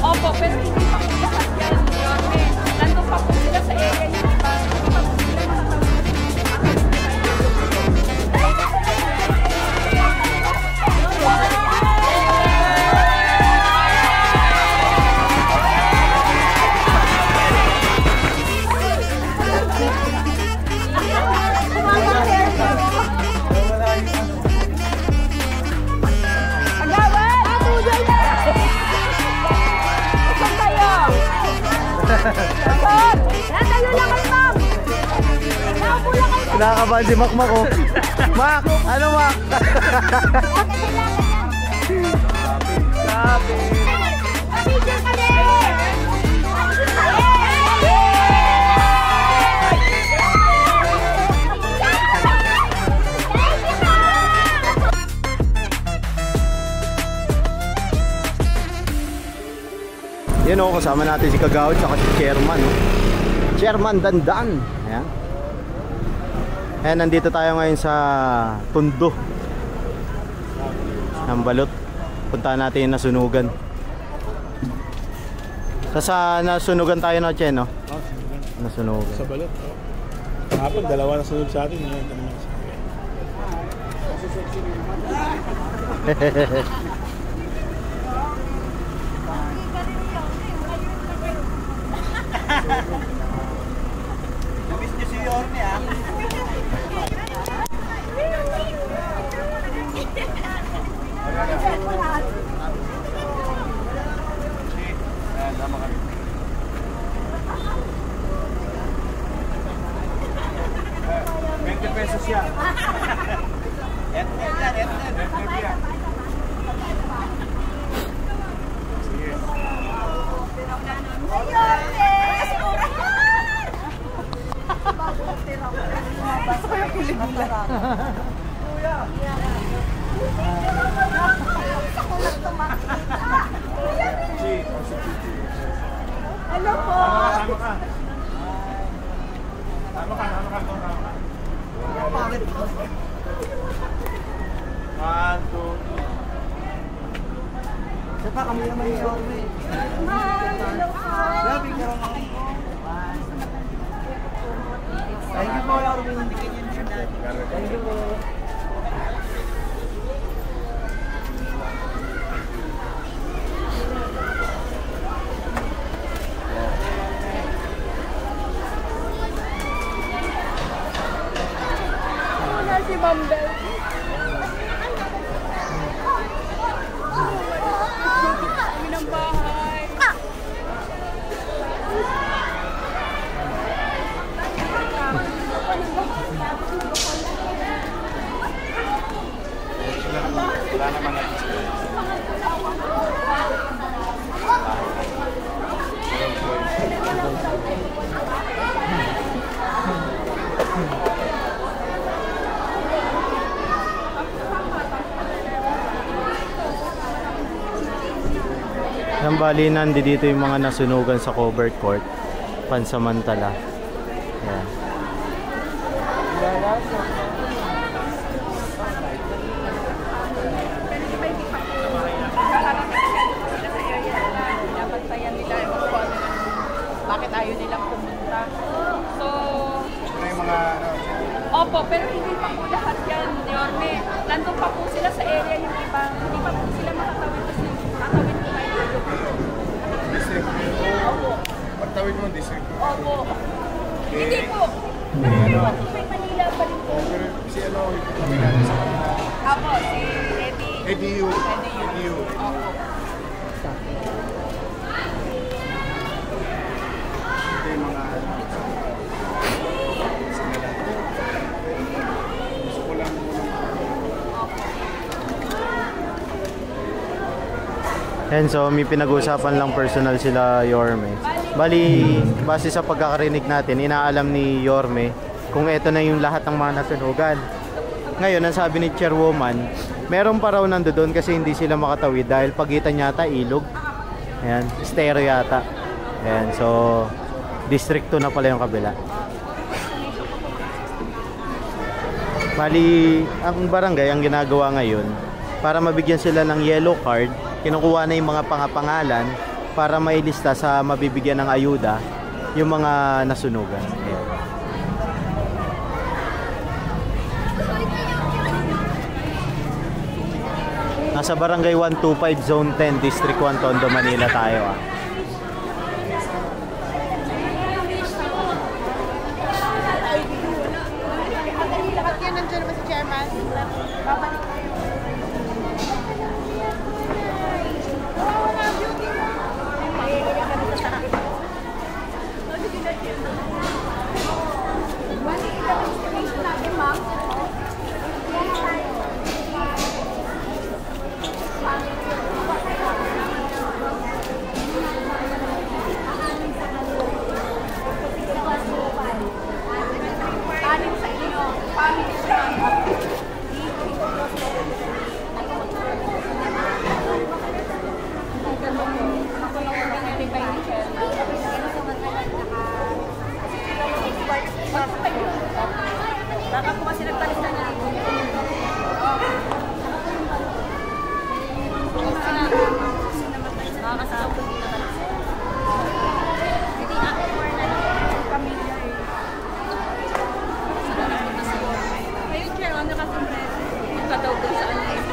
Opo, pero hindi pa po lahat yan. Nandun pa po sila sa area yung iba. Hindi pa po sila makatawid. Kinakabahan si Mac oh. Mac! Ano Mac? Sabi! Yan o, kasama natin si Kagawad at si Chairman Chairman Dandan. Ayan. Ayan, nandito tayo ngayon sa Tondo ng Balot. Punta natin yung nasunugan. Sa nasunugan tayo na, Chen, no? Nasunugan. Sa Balot, oh. Kapag dalawa na sunog sa atin, yun ito naman sa akin. Namiss niyo si Yorme, ah. Pesos yan. Hello po. Tama ka. Sapa kami naman yung Yorme. Hello po. Thank you po, Yorme. Thank you po. Si Mambel. Kami ng bahay. Wala naman natin sila. Ang bali nandito yung mga nasunugan sa covered court pansamantala. Ayan. Bakit ayaw nilang pumunta? So, May mga opo, pero hindi pa po lahat yan, Yorme. Nandun pa po sila sa area yung iba. Hindi pa po sila makatawid kasi makatawid po kayo. district. Opo. Pagtawid mo, district. Opo. Hindi po. May Manila pa rin po. Pero si ano, kami natin sa kanila. Ako, si Eddie. EDU. Opo. Ito yung mga sinalan. Gusto ko lang muna. And so may pinag-uusapan lang personal sila Yorme. Bali, base sa pagkakarinig natin, inaalam ni Yorme kung ito na yung lahat ng mga nasunugan. Ngayon, ang sabi ni Chairwoman, meron pa raw nandoon kasi hindi sila makatawid dahil pagitan yata ilog. Ayan, stereo yata. Ayan, so District 2 na pala yung kabila. Bali, ang barangay ang ginagawa ngayon, para mabigyan sila ng yellow card, kinukuha na yung mga pangapangalan para mailista sa mabibigyan ng ayuda yung mga nasunugan. Ayan. Nasa barangay 125 Zone 10 District 1 Tondo, Manila tayo ah. Baka po kasi nagpalitan na ako. Nakakasaw po din naman. Hindi ako more na lang pamilya eh. Sana napunta sa iyo. Ayun, Chair, ano ka sombrero? Yung kadaw doon sa ano yung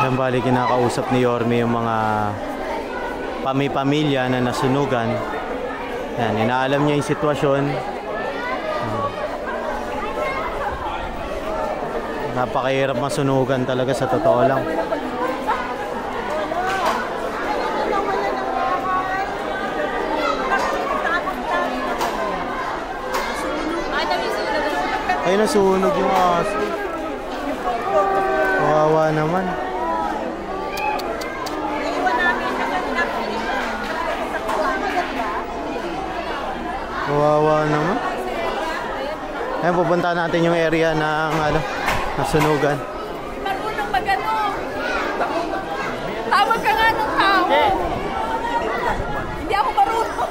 Yan, bali kinakausap ni Yorme yung mga pamilya na nasunugan. Yan, inaalam niya yung sitwasyon. Napakahirap masunugan talaga sa totoo lang. Ay, nasunog yung aso. Kawawa naman. Kawawa naman. Ayun, pupunta natin yung area ng nasunugan. marunong magano. Tawag ka nga ng tao. Hindi ako marunong.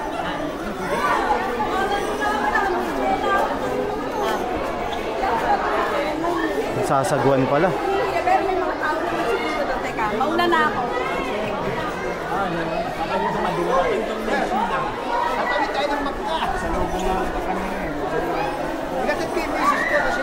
Sasagwan pala. Pero may mga tao na magsusunod doon. Teka, mauna na ako. Tatawid tayo ng mapka. Sa loob na kita kanina eh. Ilatid ko yung misis ko kasi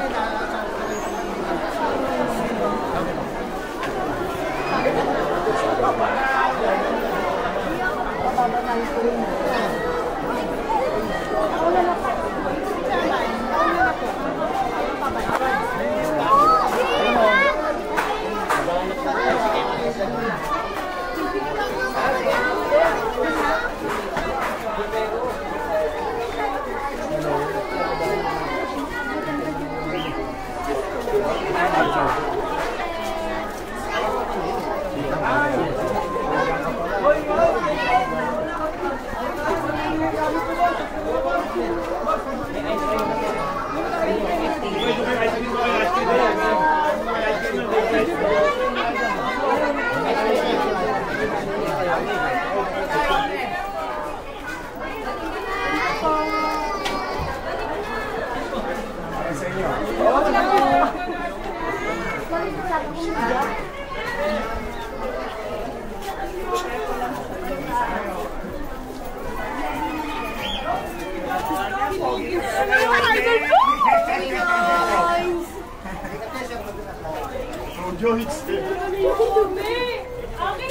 Akin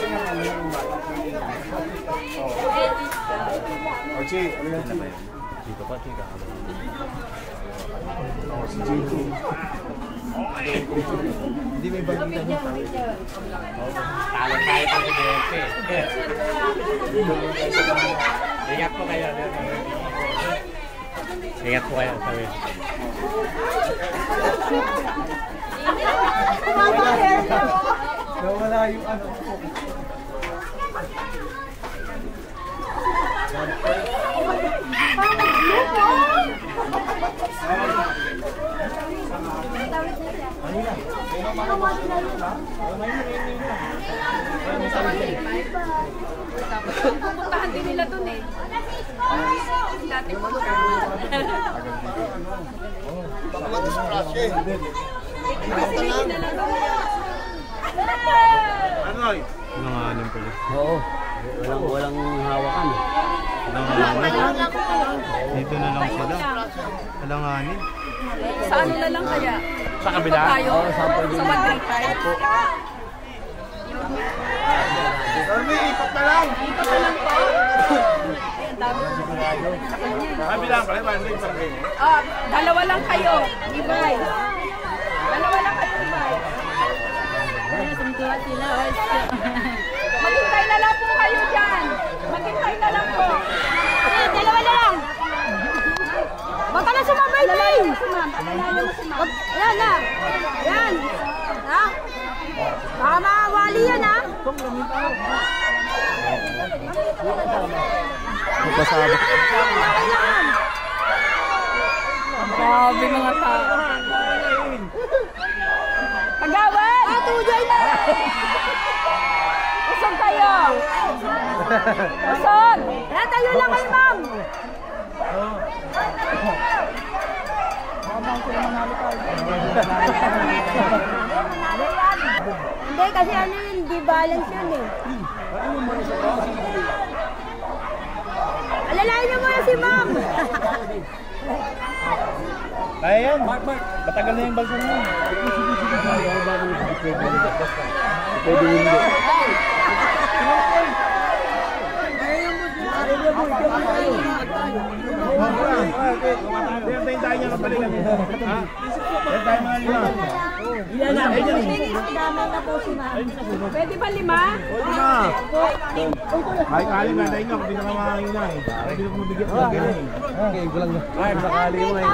ka na lang. Archie, ano yan? Dito pa, chika. Si JJ. Hindi may balita niya. Talang tayo sa DLP. Ingat po kayo. Ingat po kayo. Sabi. Nawala yung ano ko. sila dun eh. Dati po chairman. Baka madisgrasya eh. Ano ay? Nanganin pala. Oo. Walang hawakan. Dito na lang sila. Alanganin. Sa ano na lang kaya? Sa kabila? Tayo? Sa 135? Dormi, ikot na lang. Ikot na lang po. Ang dami ko sa kanya. Kabila pala, parang rin sa rin. Ah, dalawa lang kayo. Ibay. Dalawa lang kayo, Ibay. Maghintay na lang po kayo dyan. Maghintay na lang po. Dalawa na lang. Huwag ka na sumabay, Bay. Yan na. Yan. Ha? Baka makawali yan, ha? Magpasama. Grabe mga tao. Pagawad! Tujay na! Usog kayo! Usog! Tayo lang kayo, ma'am! Hindi, kasi ano yun, di balance yun eh. Alalayan niyo muna si ma'am! Kaya yan. Matagal na yung balsan mo. Pwede hindi. Hintayin tayo niya kapaligan. Ha? Hintayin tayo mga lima. Pwede ba 5? Lima. Ay, kalim na tayo nga. Hindi na kamahangin na eh. Hindi na kumabigyan ng gano'n eh. Okay, ko lang. Ay, sakali mo eh.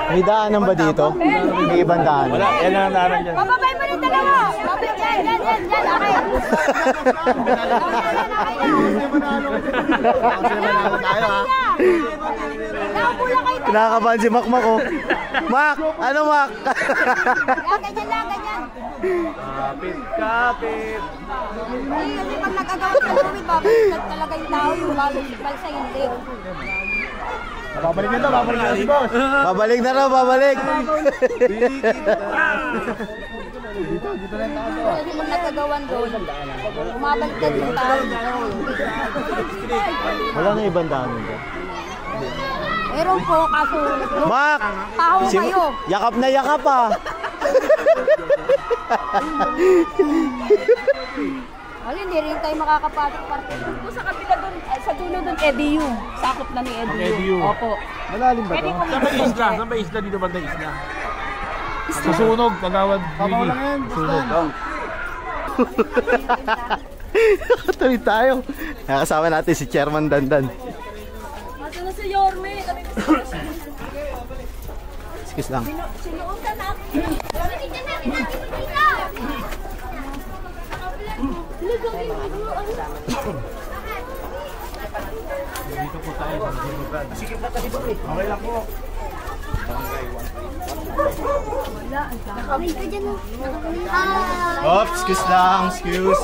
May daanan ba dito? May ibang daanan? Wala, yan lang ang daanan dyan. Bababay mo rin dalawa! Yan, okay. Kinakabahan si Mac oh. Mac! Ano Mac? Ganyan lang, ganyan. Kapit. Kasi pag nagagawa ng tumid, babalik talaga yung tao, yung balsa hindi. Babalik na to, babalik na si boss. Babalik na raw, babalik. Kasi pag nagagawan doon, umabalik yung tao. Wala na ibang daanan dyan. Meron po, kaso Mac! tao kayo. Yakap na yakap ah. Kasi hindi rin tayo makakapasok parte. Po sa kabila doon, sa dulo doon, EDU. Sakop na ni EDU. EDU. Opo. Malalim ba Pwede ito? po Saan ba isla? Saan ba isla dito banda isla? Susunog, Kagawad. Kapaw lang yan. Susunog. Nakatuloy tayo. Nakasama natin si Chairman Dandan. Masa na si Yorme. Excuse lang. Sinuutan natin. Dito po tayo sa Sinugan. Sige pa kasi bro. Okay lang po. Nakawin ka dyan. Oops, excuse lang, excuse.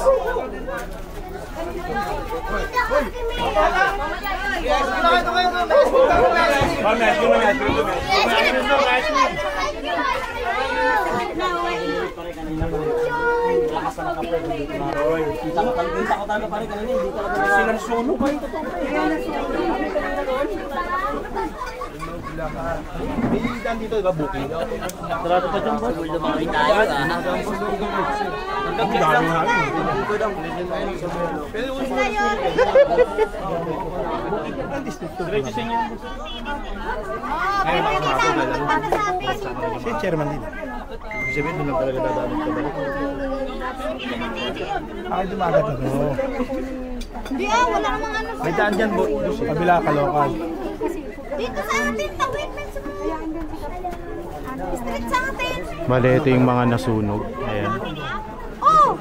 Kita ko talaga pare kanina, hindi talaga Silang sunog kayo. May daan dito, diba? Booking. Sarado pa dyan, boss. Lumakay tayo, Ang dami namin. Diretso sa inyo. Si chairman din. Ibig sabihin, doon lang talaga dadaan ito. Ay, dumagat na to. Hindi wala namang ano. May daan dyan, sa kabila, kalokal. Dito sa atin, tawid man sa street sa atin. Bale, ito yung mga nasunog. Ayan. Oh!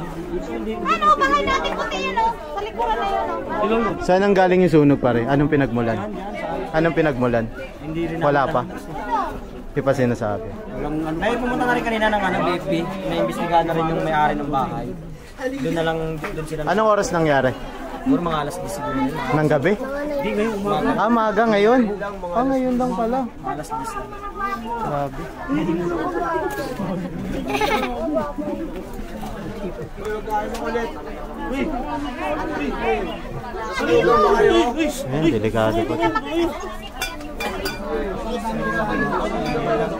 Ano, bahay natin puti yun oh. Sa likuran na yun oh. Saan ang galing yung sunog pare? Anong pinagmulan? Anong pinagmulan? Wala pa. Hindi pa sinasabi. May pumunta na rin kanina ng BFB. May imbestigahan na rin yung may-ari ng bahay. Doon na lang, doon sila. Anong oras nangyari? Siguro mga alas 10 siguro yun. Ng gabi? Hindi, ngayon umaga. Ah, maaga ngayon? Ah, ngayon lang pala. Alas 10 lang. Grabe. Ayan, delikado po.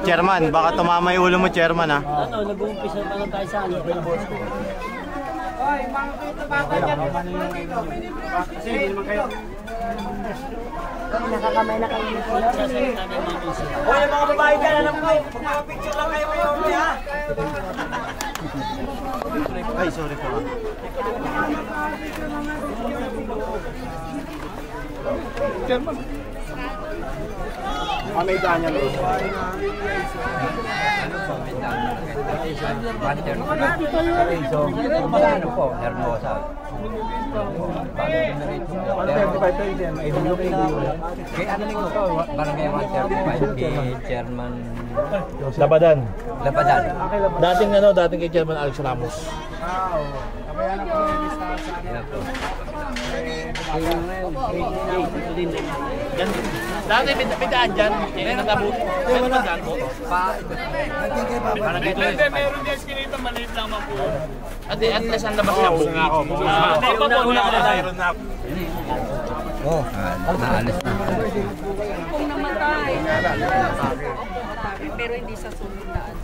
Chairman, baka tumama yung ulo mo, Chairman, ha? Ano, nag-uumpisa pa lang tayo sa ano. Nakakamay na kayo. Hoy, mga babae dyan, alam ko. Magpapicture lang kayo ngayon, ha? Ay, sorry po. Chairman. May daan yan. Ano po, Hermosa. Kaya ano lang ito, barangay 135 kay Chairman Labadan. Labadan. Dating kay Chairman Alex Ramos. Dati may daan dyan. Natabo. Natabo po. Meron din eskinita, maliit lang man po. At least ang labas na po. Una ka na tayo. Oh, naalis na. Kung namatay. Pero hindi sa sunod na ano.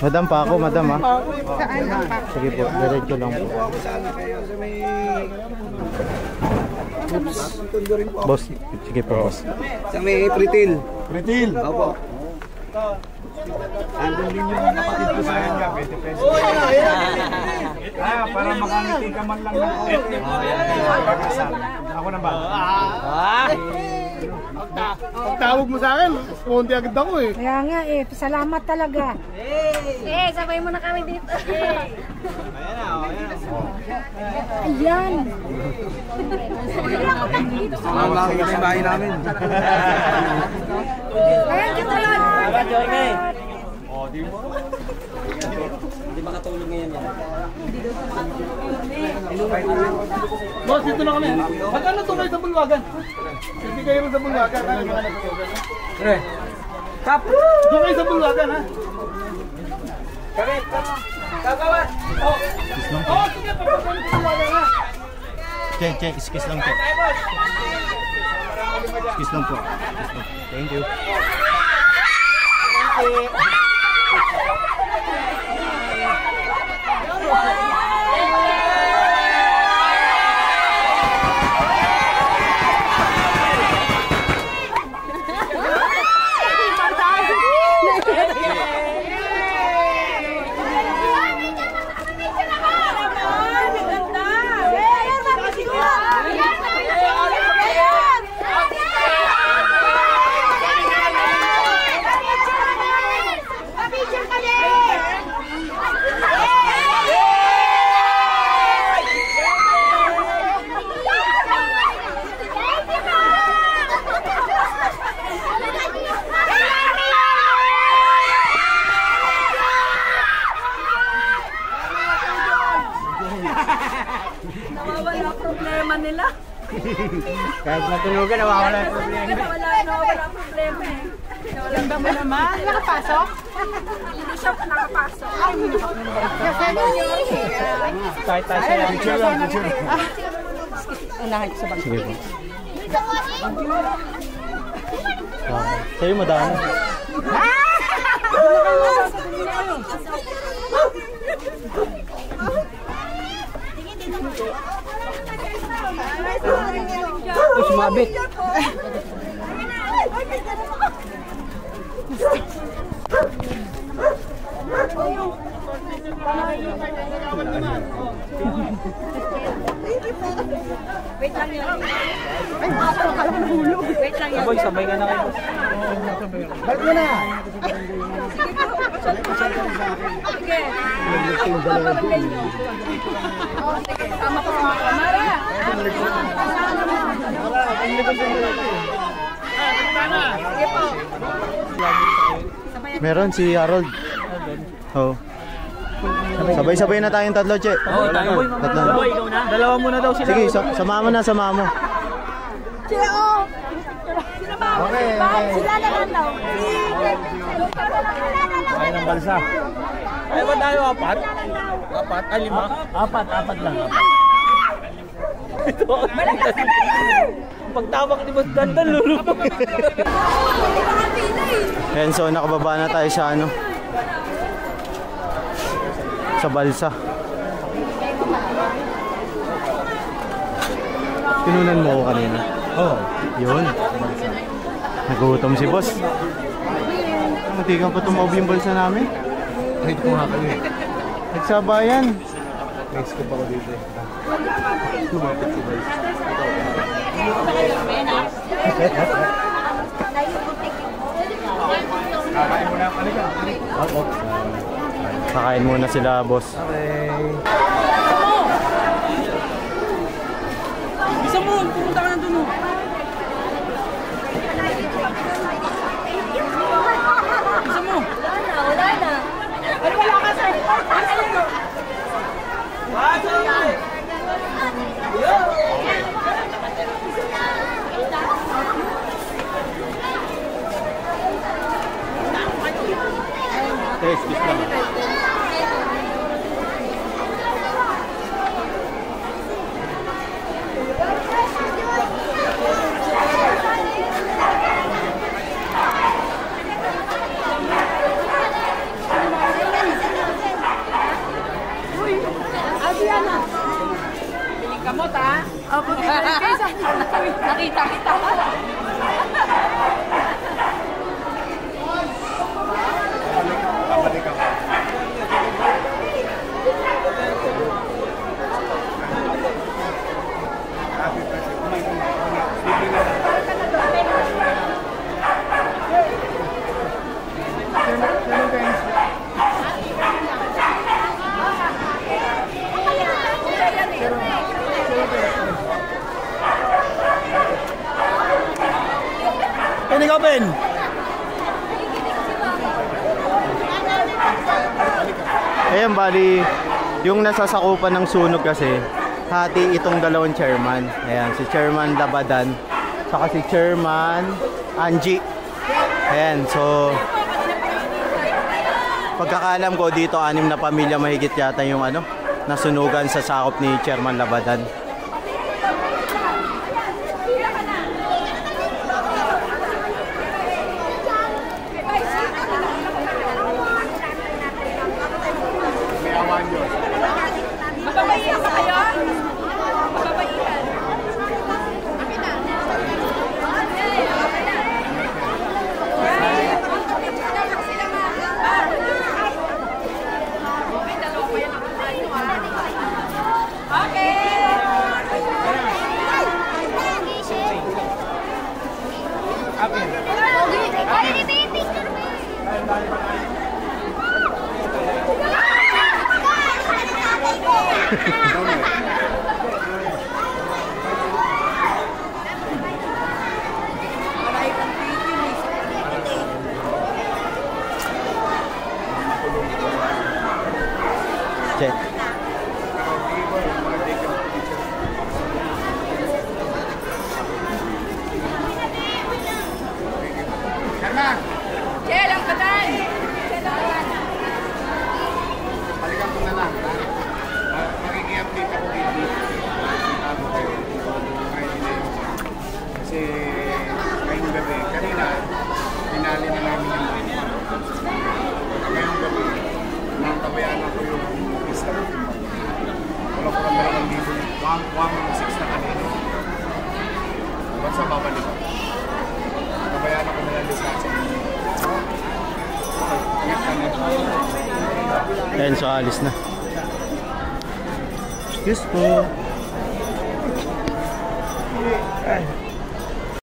Madam pa ako, madam, ha? Sige po, diretso lang po. Boss, sige po, boss. Sa may Pritil. Pritil. Opo. Andun din yung kapatid ko sa kanya, 20 pesos. Para makangiti ka man lang ng ako na ba? Pagtawag mo sa akin, konti agad ako eh. Kaya nga salamat talaga. Sabay mo na kami dito. Ayan. Makakita yung bahay namin. Ayan kita lang. Jorge. Hindi makatulog ngayon yan. Boss, dito na kami. Magkano to kayo sa Bulwagan? Hindi kayo sa Bulwagan. Kap! Doon kayo sa Bulwagan, ha? Kagawan! Oo, sige, pagkakas sa Bulwagan, ha? Check, excuse lang po. Excuse lang po. Thank you. Nawawala problema nila. Kahit natunugan, nawawala yung problema. Nawawala problema eh. Ganda mo naman. Nakapasok? Hindi siya nakapasok. Kahit tayo sa picture lang. Unahin ko sa bangko. Sige po. Sa'yo madami. Sumabit. Wait lang yun. Ay, wait lang yun. Boy, sabay ka na kayo. Balik mo na! Sige. Kapamagay nyo. Sige, sama ko sa mga kamara. Sige po. Meron si Harold. Oh. Sabay-sabay na tayong tatlo, Che. Oo, tayo. Tatlo. Ikaw na. Dalawa muna daw sila. Sige, sama mo na, sama mo. Cheo! Okay. Sila na lang daw. Ay, ng balsa. Ay, ba tayo? Apat? Apat? Ay, 5? Apat lang. Ito. Pagtawag ni Boss Dandan, lulubog. Ayan, so nakababa na tayo sa ano, sa balsa. Tinunan mo ko kanina. Oo. Yun. Nagutom si boss. Matigang pa tumaob yung balsa namin. Kahit ko nga kayo eh. Nagsabayan. Next ko pa ko dito eh. Lumapit si Vice. Kakain mo na ang kalika. Oo. Kakain muna sila, boss. Okay. Isa mo, pupunta ka na dun. Isa mo. Wala na. Ay, wala ka sir. Excuse lang. Adriana. Piling kamot ha? Opo, nakita kita. Babalik ako. Pinig open! Ayan, bali, yung nasasakupan ng sunog kasi, hati itong dalawang chairman. Ayan, si Chairman Labadan, saka si Chairman Angie. Ayan, so, pagkakalam ko dito, 6 na pamilya mahigit yata yung ano, nasunugan sa sakop ni Chairman Labadan. Mababaihan ba kayo? Mababaihan. Check. Lang patan. Balikan ko na lang. Magiging-update ako dito. Ako kayo. Kasi ngayong gabi, kanina, pinali na namin yung mga. Ngayong gabi, natabayaan ako yung pista. Wala ko lang 1.6 na kanina. Ba't sa babalik ako? Natabayaan ako na lang distansya. Ayan, so alis na. Excuse po.